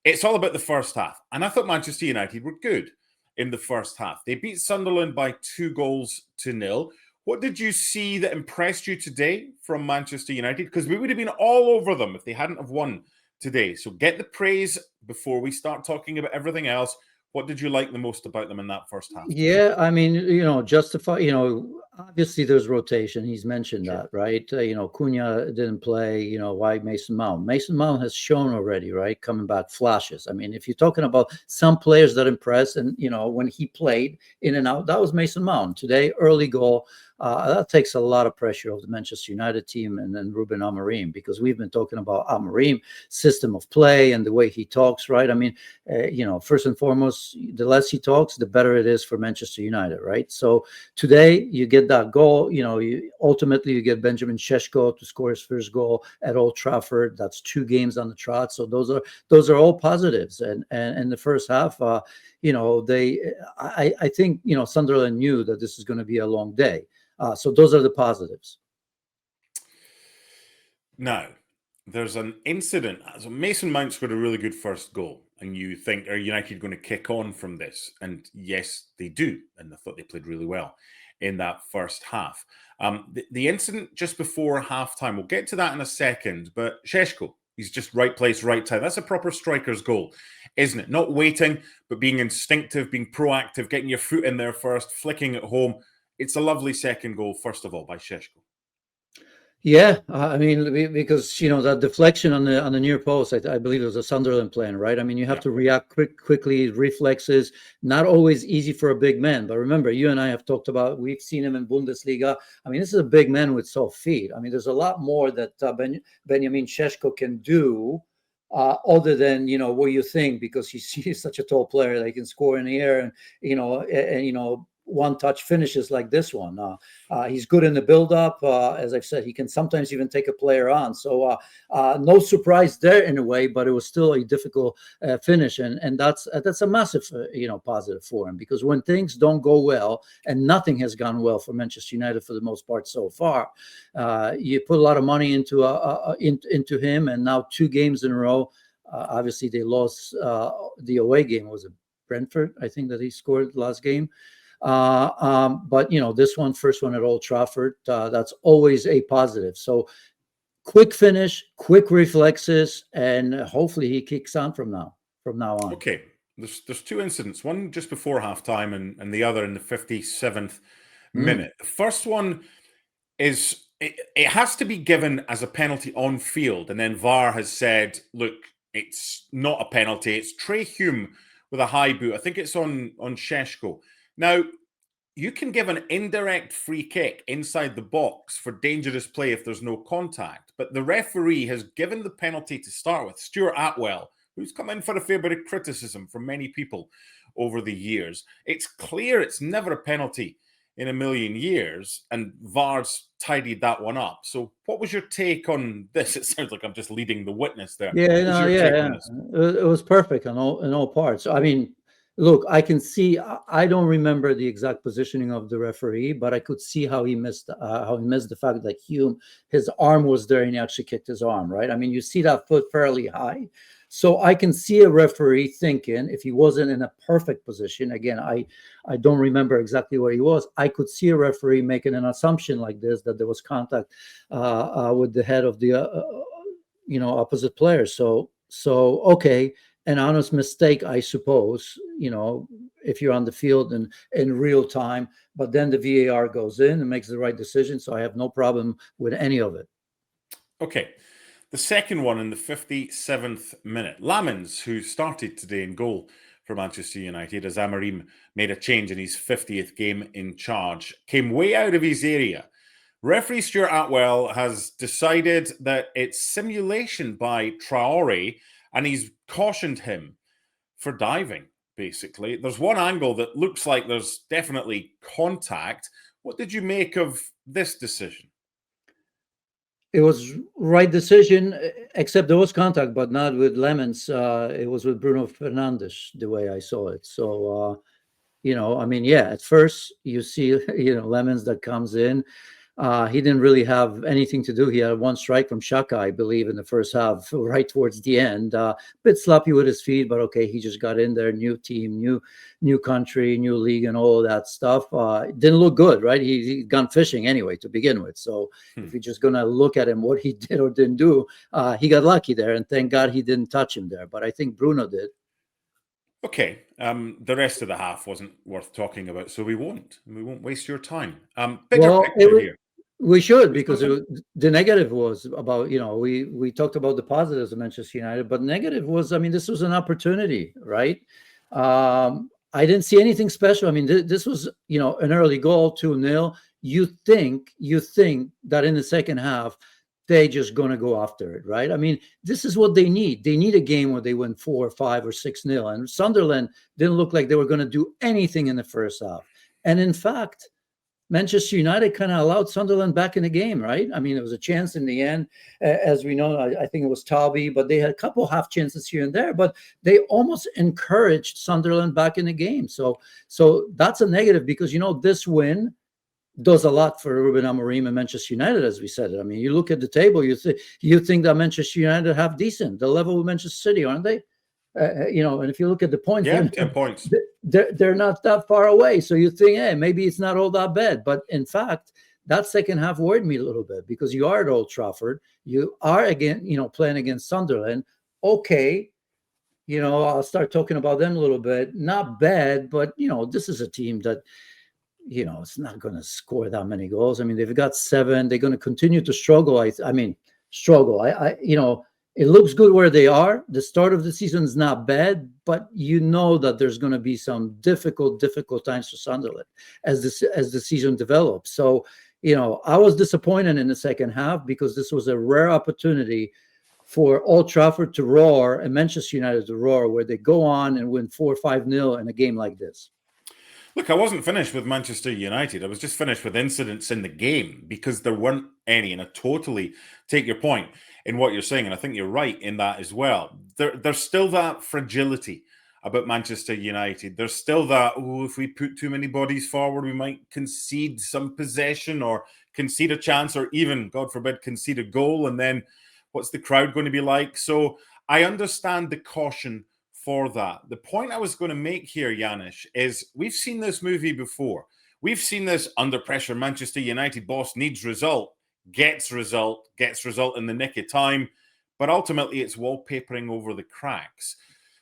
it's all about the first half. And I thought Manchester United were good in the first half. They beat Sunderland by 2-0. What did you see that impressed you today from Manchester United? Because we would have been all over them if they hadn't have won today. So get the praise before we start talking about everything else. What did you like the most about them in that first half? Yeah, I mean, obviously there's rotation. He's mentioned that, right? Cunha didn't play, why Mason Mount? Mason Mount has shown already, right? Coming back flashes. I mean, if you're talking about some players that impress and, when he played in and out, that was Mason Mount. Today, early goal. That takes a lot of pressure off the Manchester United team and then Ruben Amorim, because we've been talking about Amorim system of play and the way he talks, right? I mean, first and foremost, the less he talks, the better it is for Manchester United, right? So today you get that goal. Ultimately you get Benjamin Šeško to score his first goal at Old Trafford. That's 2 games on the trot. So those are all positives. And in the first half, I think Sunderland knew that this is going to be a long day. So those are the positives. Now, there's an incident. So Mason Mount scored a really good first goal. And you think, are United going to kick on from this? And yes, they do. And I thought they played really well in that first half. The incident just before halftime, we'll get to that in a second. But Šeško, he's just right place, right time. That's a proper striker's goal, isn't it? Not waiting, but being instinctive, being proactive, getting your foot in there first, flicking it home. It's a lovely second goal, first of all, by Šeško. Yeah, I mean, because that deflection on the near post, I believe it was a Sunderland plan, right? I mean, you have to react quickly, reflexes. Not always easy for a big man, but remember, you and I have talked about. We've seen him in Bundesliga. I mean, this is a big man with soft feet. I mean, there's a lot more that Benjamin Šeško can do. Other than what you think, because he's such a tall player that he can score in the air and one-touch finishes like this one. He's good in the build-up. As I've said, he can sometimes even take a player on. So no surprise there in a way, but it was still a difficult finish, and that's a massive positive for him, because when things don't go well, and nothing has gone well for Manchester United for the most part so far, you put a lot of money into him, and now 2 games in a row. Obviously, they lost the away game. Was it Brentford? I think that he scored last game. But this first one at Old Trafford, that's always a positive. So quick finish, quick reflexes, and hopefully he kicks on from now on. Okay, there's 2 incidents, one just before halftime and the other in the 57th minute. The first one is it has to be given as a penalty on field, and then VAR has said, look, it's not a penalty. It's Trey Hume with a high boot. I think it's on Šeško. Now, you can give an indirect free kick inside the box for dangerous play if there's no contact, but the referee has given the penalty to start with. Stuart Atwell, who's come in for a fair bit of criticism from many people over the years. It's clear it's never a penalty in a million years, and VAR's tidied that one up. So what was your take on this? It sounds like I'm just leading the witness there. Yeah, it was perfect in all parts. I mean, look, I can see. I don't remember the exact positioning of the referee, but I could see how he missed the fact that Hume, his arm was there and he actually kicked his arm, right? I mean, you see that foot fairly high. So I can see a referee thinking, if he wasn't in a perfect position, again, I don't remember exactly where he was, I could see a referee making an assumption like this, that there was contact with the head of the opposite player. So okay, an honest mistake, I suppose, if you're on the field and in real time, but then the VAR goes in and makes the right decision. So I have no problem with any of it. Okay. The second one in the 57th minute, Lamens, who started today in goal for Manchester United as Amorim made a change in his 50th game in charge, came way out of his area. Referee Stuart Atwell has decided that it's simulation by Traore, and he's cautioned him for diving, basically. There's one angle that looks like there's definitely contact. What did you make of this decision? It was right decision, except there was contact, but not with Lemons. It was with Bruno Fernandes, the way I saw it. So, I mean, yeah, at first you see, Lemons that comes in. He didn't really have anything to do. He had one strike from Shaka, I believe, in the first half, right towards the end. Bit sloppy with his feet, but okay, he just got in there. New team, new country, new league, and all of that stuff. Didn't look good, right? He'd gone fishing anyway to begin with. So if you're just gonna look at him, what he did or didn't do, he got lucky there, and thank God he didn't touch him there. But I think Bruno did. Okay, the rest of the half wasn't worth talking about, so we won't waste your time. Bigger picture here. We should, because the negative was about, we talked about the positives of Manchester United, but negative was, I mean, this was an opportunity, right? I didn't see anything special. I mean, this was, an early goal, 2-0. You think that in the second half, they're just going to go after it, right? I mean, this is what they need. They need a game where they win 4 or 5 or 6-0. And Sunderland didn't look like they were going to do anything in the first half. And in fact, Manchester United kind of allowed Sunderland back in the game, right? I mean, there was a chance in the end, as we know. I think it was Talby, but they had a couple half chances here and there, but they almost encouraged Sunderland back in the game. So that's a negative, because, this win does a lot for Ruben Amorim and Manchester United, as we said. I mean, you look at the table, you think that Manchester United are half decent, the level of Manchester City, aren't they? And if you look at the points, 10 points. They're not that far away. So you think, hey, maybe it's not all that bad. But in fact, that second half worried me a little bit, because you are at Old Trafford. You are again, playing against Sunderland. Okay, I'll start talking about them a little bit. Not bad, but this is a team that, it's not going to score that many goals. I mean, they've got 7. They're going to continue to struggle. I mean, struggle. It looks good where they are. The start of the season is not bad, but that there's going to be some difficult times for Sunderland as the season develops. So, I was disappointed in the second half, because this was a rare opportunity for Old Trafford to roar and Manchester United to roar, where they go on and win 4 or 5-0 in a game like this. Look, I wasn't finished with Manchester United. I was just finished with incidents in the game, because there weren't any. And I totally take your point in what you're saying, and I think you're right in that as well. There's still that fragility about Manchester United. There's still that, if we put too many bodies forward, we might concede some possession, or concede a chance, or even, God forbid, concede a goal. And then what's the crowd going to be like? So I understand the caution for that. The point I was going to make here, Janusz, is we've seen this movie before. We've seen this under pressure. Manchester United boss needs result, gets result in the nick of time, but ultimately it's wallpapering over the cracks.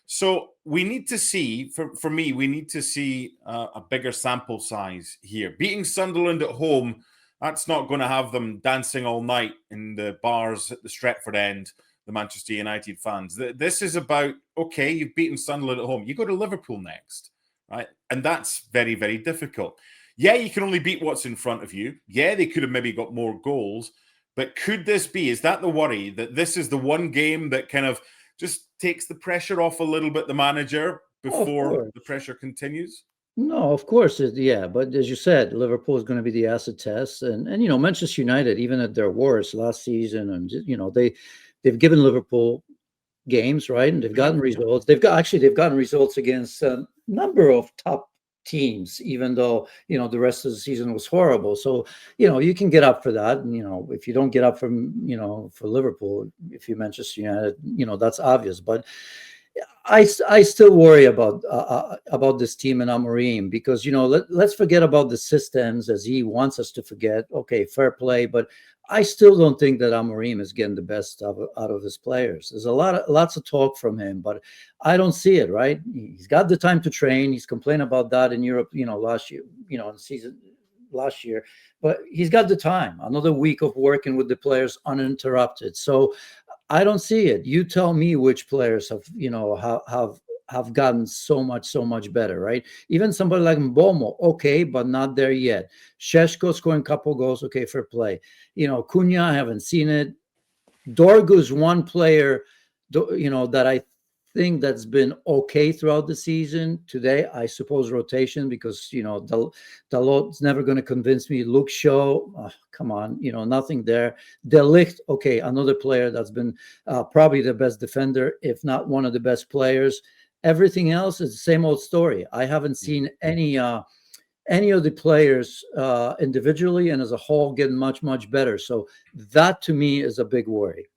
So we need to see, for me, we need to see a bigger sample size here. Beating Sunderland at home, that's not going to have them dancing all night in the bars at the Stretford end, the Manchester United fans. This is about, okay, you've beaten Sunderland at home. You go to Liverpool next, right? And that's very, very difficult. Yeah, you can only beat what's in front of you. Yeah, they could have maybe got more goals. But could this be, is that the worry, that this is the one game that kind of just takes the pressure off a little bit, the manager, before the pressure continues? No, of course, yeah. But as you said, Liverpool is going to be the acid test. And Manchester United, even at their worst last season, and, they've given Liverpool games, right? And they've gotten results. They've gotten results against a number of top teams, even though, the rest of the season was horrible. So, you can get up for that. And, if you don't get up from, for Liverpool, if you Manchester United, that's obvious. But I still worry about this team and Amorim, because, let's forget about the systems as he wants us to forget. Okay, fair play. But I still don't think that Amorim is getting the best out of his players. There's lots of talk from him, but I don't see it, right? He's got the time to train. He's complaining about that in Europe, last year, in the season last year, but he's got the time, another week of working with the players uninterrupted. So I don't see it. You tell me which players have gotten so much better, right? Even somebody like Mbomo, okay, but not there yet. Šeško scoring a couple goals, okay, fair play. Cunha, I haven't seen it. Dorgu's one player, that I think that's been okay throughout the season. Today, I suppose rotation, because, Dalot's never going to convince me. Luke Shaw, come on, nothing there. De Ligt, okay, another player that's been probably the best defender, if not one of the best players. Everything else is the same old story. I haven't seen any any of the players individually and as a whole get much better. So that to me is a big worry.